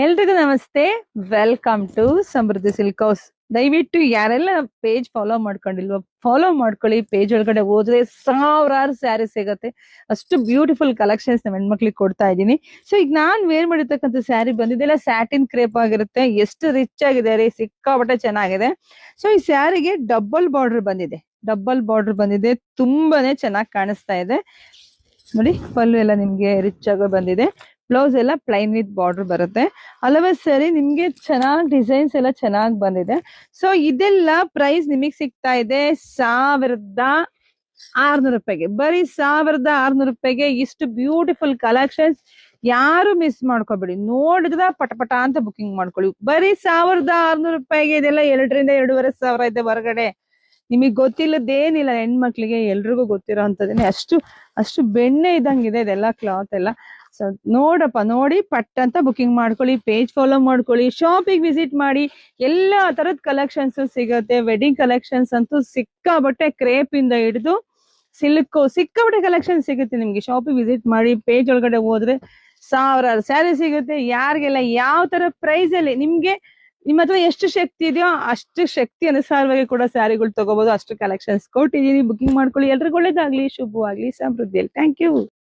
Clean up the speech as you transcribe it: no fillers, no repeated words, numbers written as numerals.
ಎಲ್ರಿಗೂ ನಮಸ್ತೆ. Welcome to Samruddhi silk house. ದಯವಿಟ್ಟು ಯಾರೆಲ್ಲ ಪೇಜ್ ಫಾಲೋ ಮಾಡ್ಕೊಂಡಿಲ್ವೋ ಫಾಲೋ ಮಾಡ್ಕೊಳ್ಳಿ. ಪೇಜ್ ಒಳಗಡೆ ಹೋದ್ರೆ ಸಾವಿರಾರು ಸ್ಯಾರಿ ಸಿಗತ್ತೆ. ಅಷ್ಟು ಬ್ಯೂಟಿಫುಲ್ ಕಲೆಕ್ಷನ್ಸ್ ನಮ್ಮ ಹೆಣ್ಮಕ್ಳಿಗೆ ಕೊಡ್ತಾ ಇದ್ದೀನಿ. ಸೊ ಈಗ ನಾನ್ ವೇರ್ ಮಾಡಿರ್ತಕ್ಕಂಥ ಸ್ಯಾರಿ ಬಂದಿದ್ದೆಲ್ಲ ಸ್ಯಾಟಿನ್ ಕ್ರೇಪ್ ಆಗಿರುತ್ತೆ. ಎಷ್ಟು ರಿಚ್ ಆಗಿದೆ ರೀ, ಸಿಕ್ಕಾಪಟ್ಟೆ ಚೆನ್ನಾಗಿದೆ. ಸೊ ಈ ಸ್ಯಾರಿಗೆ ಡಬಲ್ ಬಾರ್ಡರ್ ಬಂದಿದೆ. ತುಂಬಾನೇ ಚೆನ್ನಾಗಿ ಕಾಣಿಸ್ತಾ ಇದೆ ನೋಡಿ. ಪಲ್ಲು ಎಲ್ಲ ನಿಮ್ಗೆ ರಿಚ್ ಆಗಿ ಬಂದಿದೆ. ಬ್ಲೌಸ್ ಎಲ್ಲ ಪ್ಲೈನ್ ವಿತ್ ಬಾರ್ಡರ್ ಬರುತ್ತೆ. ಅಲ್ಲವೇ ಸರಿ, ನಿಮ್ಗೆ ಚೆನ್ನಾಗಿ ಡಿಸೈನ್ಸ್ ಎಲ್ಲ ಚೆನ್ನಾಗಿ ಬಂದಿದೆ. ಸೊ ಇದೆಲ್ಲ ಪ್ರೈಸ್ ನಿಮಗ್ ಸಿಗ್ತಾ ಇದೆ 1600 ರೂಪಾಯಿಗೆ. ಬರೀ 1600 ರೂಪಾಯಿಗೆ ಇಷ್ಟು ಬ್ಯೂಟಿಫುಲ್ ಕಲೆಕ್ಷನ್ಸ್. ಯಾರು ಮಿಸ್ ಮಾಡ್ಕೋಬೇಡಿ, ನೋಡಿದ್ರ ಪಟಪಟ ಅಂತ ಬುಕಿಂಗ್ ಮಾಡ್ಕೊಳ್ಳಿ. ಬರೀ 1600 ರೂಪಾಯಿಗೆ ಇದೆಲ್ಲ 2,500 ಇದೆ ಹೊರಗಡೆ. ನಿಮಗ್ ಗೊತ್ತಿಲ್ಲದೇನಿಲ್ಲ, ಹೆಣ್ಮಕ್ಳಿಗೆ ಎಲ್ರಿಗೂ ಗೊತ್ತಿರೋ ಅಂತದೇನೆ. ಅಷ್ಟು ಬೆಣ್ಣೆ ಇದ್ದಂಗಿದೆ ಇದೆಲ್ಲ ಕ್ಲಾತ್ ಎಲ್ಲ. ಸೊ ನೋಡಿ ಪಟ್ ಅಂತ ಬುಕಿಂಗ್ ಮಾಡ್ಕೊಳ್ಳಿ, ಪೇಜ್ ಫಾಲೋ ಮಾಡ್ಕೊಳ್ಳಿ, ಶಾಪಿಗೆ ವಿಸಿಟ್ ಮಾಡಿ. ಎಲ್ಲಾ ತರದ ಕಲೆಕ್ಷನ್ಸ್ ಸಿಗುತ್ತೆ. ವೆಡ್ಡಿಂಗ್ ಕಲೆಕ್ಷನ್ಸ್ ಅಂತೂ ಸಿಕ್ಕಾಬಟ್ಟೆ, ಕ್ರೇಪ್ ಇಂದ ಹಿಡಿದು ಸಿಲ್ಕ್ ಸಿಕ್ಕಾಬಟ್ಟೆ ಕಲೆಕ್ಷನ್ ಸಿಗುತ್ತೆ ನಿಮ್ಗೆ. ಶಾಪಿಗೆ ವಿಸಿಟ್ ಮಾಡಿ, ಪೇಜ್ ಒಳಗಡೆ ಹೋದ್ರೆ ಸಾವಿರಾರು ಸ್ಯಾರಿ ಸಿಗುತ್ತೆ. ಯಾರಿಗೆಲ್ಲ ಯಾವ ತರ ಪ್ರೈಸ್ ಅಲ್ಲಿ ನಿಮ್ಗೆ ನಿಮ್ಮ ಹತ್ರ ಎಷ್ಟು ಶಕ್ತಿ ಇದೆಯೋ ಅಷ್ಟು ಶಕ್ತಿ ಅನುಸಾರವಾಗಿ ಕೂಡ ಸ್ಯಾರಿಗಳು ತಗೋಬಹುದು. ಅಷ್ಟು ಕಲೆಕ್ಷನ್ಸ್ ಕೊಟ್ಟಿದ್ದೀನಿ. ಬುಕಿಂಗ್ ಮಾಡ್ಕೊಳ್ಳಿ. ಎಲ್ರಿಗೂ ಒಳ್ಳೇದಾಗ್ಲಿ, ಶುಭವಾಗ್ಲಿ, ಸಮೃದ್ಧಿಯಲ್ಲಿ. Thank you.